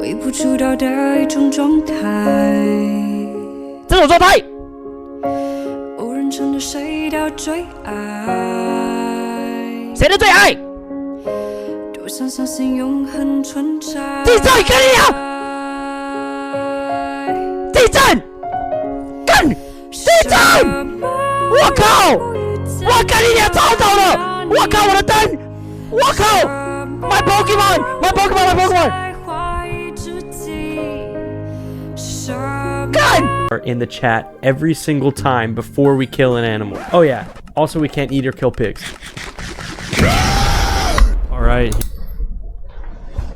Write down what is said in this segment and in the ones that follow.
微不足道的一种状态。这种状态，无人称的谁的最爱？谁的最爱？多想相信永恒存在。地震，跟你讲，地震，干，地震！我靠！我跟你俩吵到了！我靠，我的灯！我靠 ！My Pokemon！My Pokemon！My Pokemon！ 干 ！In the chat every single time before we kill an animal. Oh yeah. Also, we can't eat or kill pigs. All right.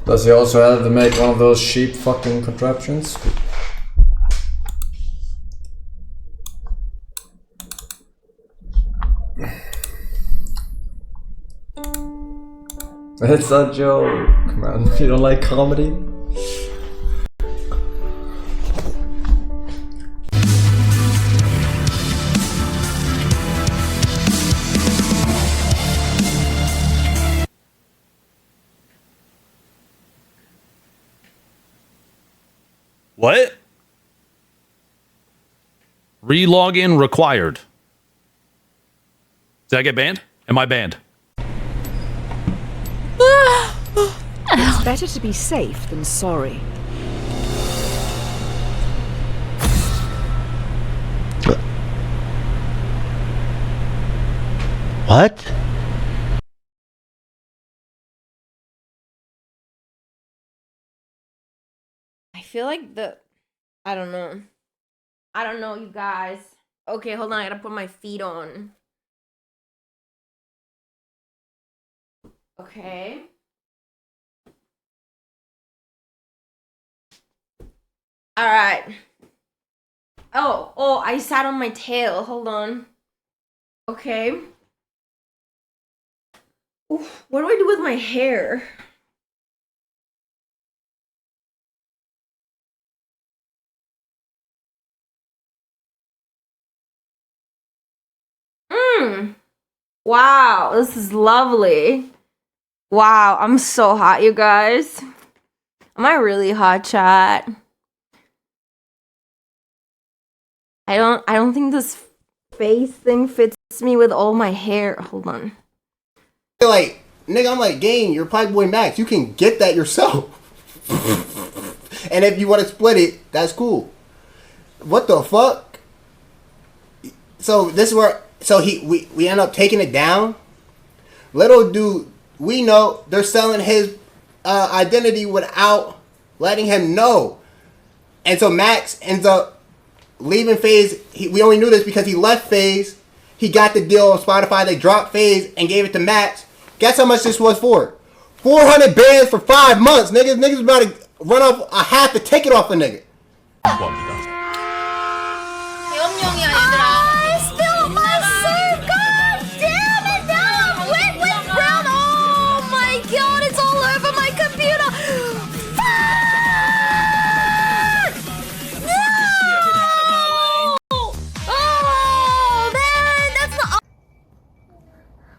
Does he also have to make one of those sheep fucking contraptions? It's a joke, man. You don't like comedy? What? Re-login required. Did I get banned? Am I banned? It's better to be safe than sorry. What? I feel like I don't know. I don't know, you guys. Okay, hold on. I gotta put my feet on. Okay. All right. Oh, I sat on my tail. Hold on. Okay. Oof, what do I do with my hair? Wow, this is lovely. Wow, I'm so hot, you guys. Am I really hot, chat? I don't think this face thing fits me with all my hair. Hold on. Like, nigga, I'm like, gang, you're Fatboy Max. You can get that yourself. And if you want to split it, that's cool. What the fuck? So this is where, so we end up taking it down. Little dude, we know they're selling his identity without letting him know. And so Max ends up leaving FaZe. We only knew this because he left FaZe. He got the deal on Spotify. They dropped FaZe and gave it to Max. Guess how much this was for? 400 bands for 5 months. Niggas about to run off a half a ticket off a nigga.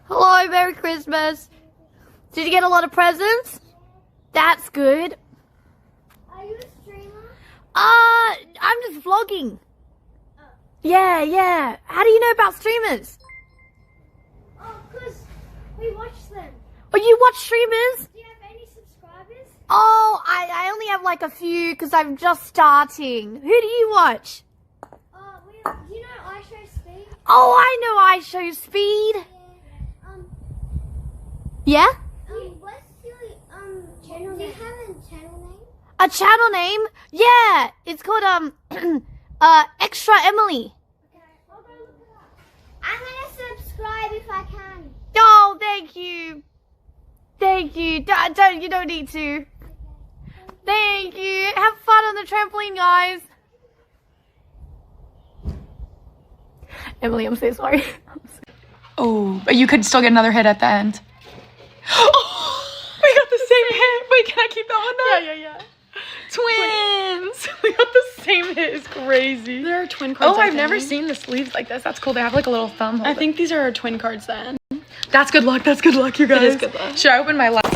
Hello, Merry Christmas. Did you get a lot of presents? That's good. Are you a streamer? I'm just vlogging. Oh. Yeah. How do you know about streamers? Oh, because we watch them. Oh, you watch streamers? Do you have any subscribers? Oh, I only have like a few because I'm just starting. Who do you watch? Do you know I Show Speed? Oh, I know I Show Speed. Yeah. Yeah? What's your channel name? Do you have a channel name? A channel name? Yeah, it's called Extra Emily. Okay, I'll go look it up. I'm gonna subscribe if I can. Oh, thank you. Thank you. You don't need to. Okay. Thank you. Have fun on the trampoline, guys. Emily, I'm so sorry. Oh, but you could still get another hit at the end. Oh, we got the same hit. Wait, can I keep that one now? Yeah. Twins. We got the same hit. It's crazy. There are twin cards. Oh, I've never seen the sleeves like this. That's cool. They have like a little thumb holder. I think these are our twin cards then. That's good luck. That's good luck, you guys. It is good luck. Should I open my last?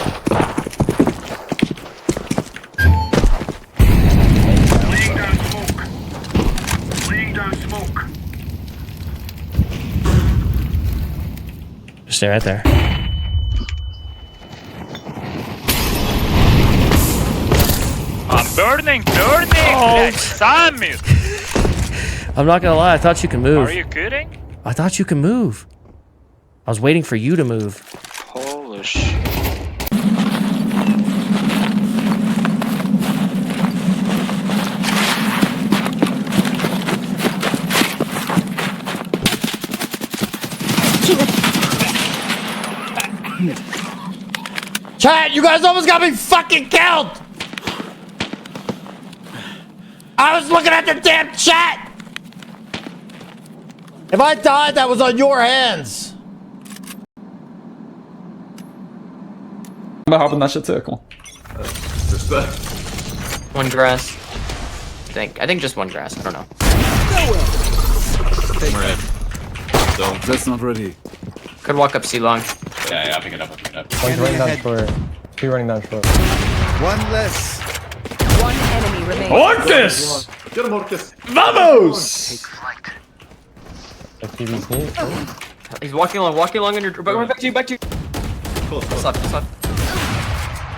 stay right there. I'm burning! Sammy! I'm not gonna lie, I thought you could move. Are you kidding? I thought you could move. I was waiting for you to move. Holy shit. Chat, you guys almost got me fucking killed! I was looking at the damn chat! If I died, that was on your hands! Vad har på den här köttökon? One grass. I think just one grass. I don't know. That's not ready. Could walk up C long. Yeah, I'll pick it up. One's running down short. Two running down short. One less. One enemy remains. Orcus! Get him, Orcus. Vamos! He's walking along on your. Back to you. Left.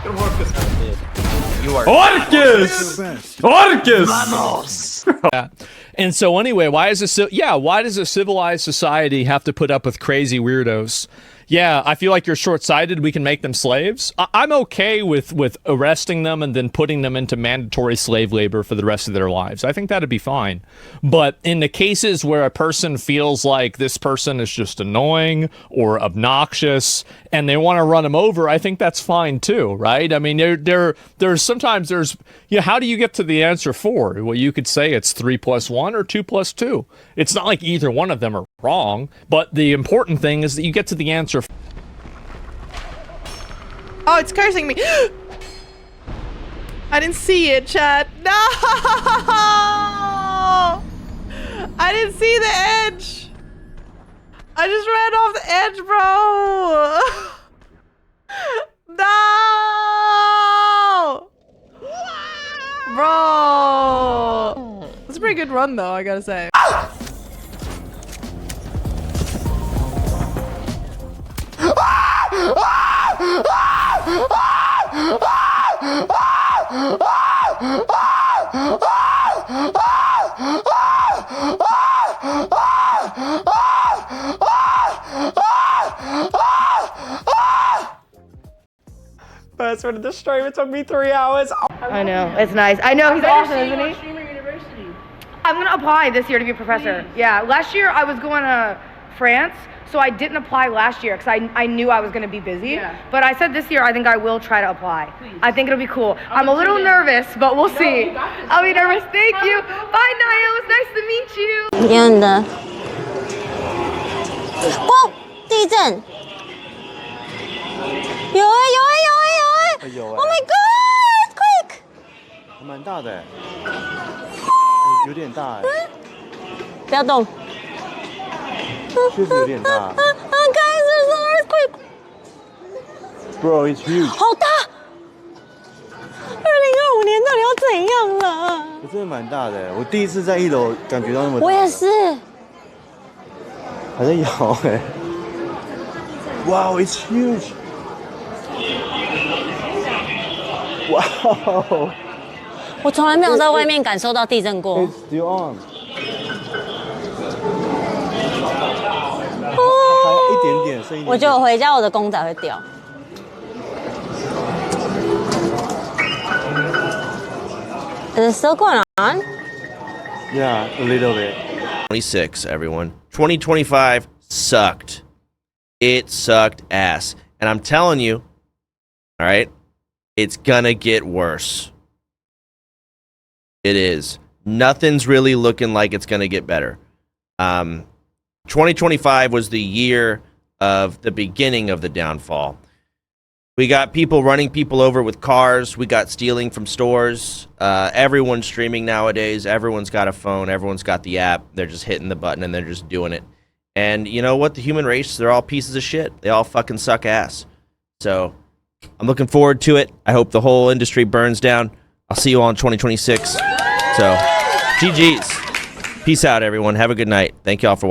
Get him, Orcus. You are. Orcus! Orcus! Yeah. And so anyway, why does a civilized society have to put up with crazy weirdos? Yeah, I feel like you're short-sighted. We can make them slaves. I'm okay with arresting them and then putting them into mandatory slave labor for the rest of their lives. I think that'd be fine. But in the cases where a person feels like this person is just annoying or obnoxious and they want to run them over, I think that's fine too, right? I mean, there's sometimes how do you get to the answer 4? Well, you could say it's 3 + 1 or 2 + 2. It's not like either one of them are wrong, but the important thing is that you get to the answer. Oh, it's cursing me. I didn't see it, chat. No! I didn't see the edge. I just ran off the edge, bro. No! Bro. It's a pretty good run, though, I gotta say. Password to the stream. It took me 3 hours. I know. It's nice. I know. He's awesome, isn't he? I'm gonna apply this year to be a professor. Yeah. Last year I was going to France, so I didn't apply last year because I knew I was gonna be busy. Yeah. But I said this year I think I will try to apply. Please. I think it'll be cool. I'm a little nervous, but we'll see. I'll be nervous. Thank you. Bye, Naya. It was nice to meet you. 一样的。哦，地震！有！Oh my god! Quick! 蛮大的，有点大哎。不要动。确实有点大。Guys, there's an earthquake! Bro, it's huge. 好大！2025年到底要怎样了？真的蛮大的，我第一次在1楼感觉到那么大。我也是。还在摇哎。Wow, it's huge. Wow. 我从来没有在外面感受到地震过。It's still on. 还一点点，剩一点点。我觉得我回家我的公仔会掉。Is it still going on? Yeah, a little bit. 26, everyone. 2025 sucked. It sucked ass. And I'm telling you, all right, it's gonna get worse. It is. Nothing's really looking like it's gonna get better. 2025 was the year of the beginning of the downfall. We got people running people over with cars. We got stealing from stores. Everyone's streaming nowadays. Everyone's got a phone. Everyone's got the app. They're just hitting the button and they're just doing it. And you know what? The human race, they're all pieces of shit. They all fucking suck ass. So I'm looking forward to it. I hope the whole industry burns down. I'll see you all in 2026. So GG's. Peace out, everyone. Have a good night. Thank you all for watching.